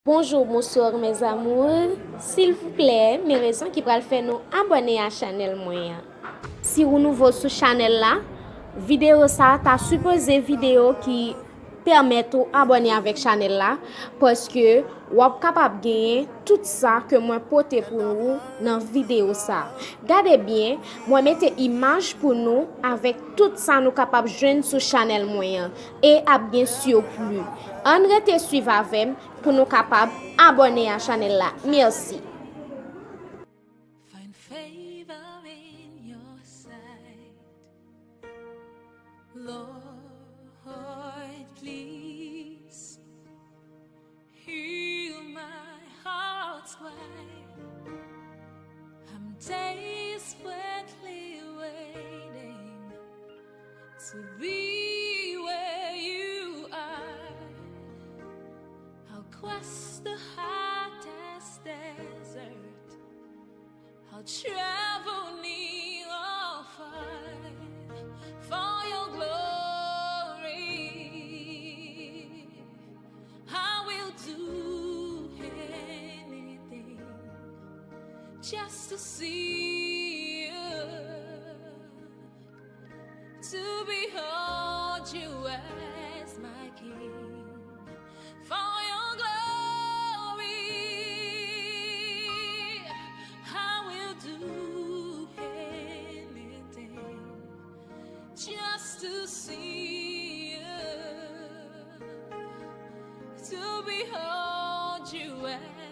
Bonjour, bonsoir mes amours. S'il vous plaît, mes raisons qui pral faire nous abonner à channel moyen. Si vous nouveau sur channel là, vidéo ça ta supposé vidéo qui permet ou abonner avec channel là parce que ou capable gagner tout ça que moi porter pour nous dans vidéo ça. Gardez bien, moi mettez image pour nous avec tout ça nous capable joindre sur channel moyen et a bien sûr plus. On rete suivre avec pour nous capable abonner à channel là. Merci. Find favor in your sight, Lord, please heal my heart's why. I'm desperately waiting to be where you are. I'll cross the hottest desert, I'll travel near or far for your glory. I will do anything just to see you, to behold you as my King. For your glory, I will do anything just to see you, to behold you as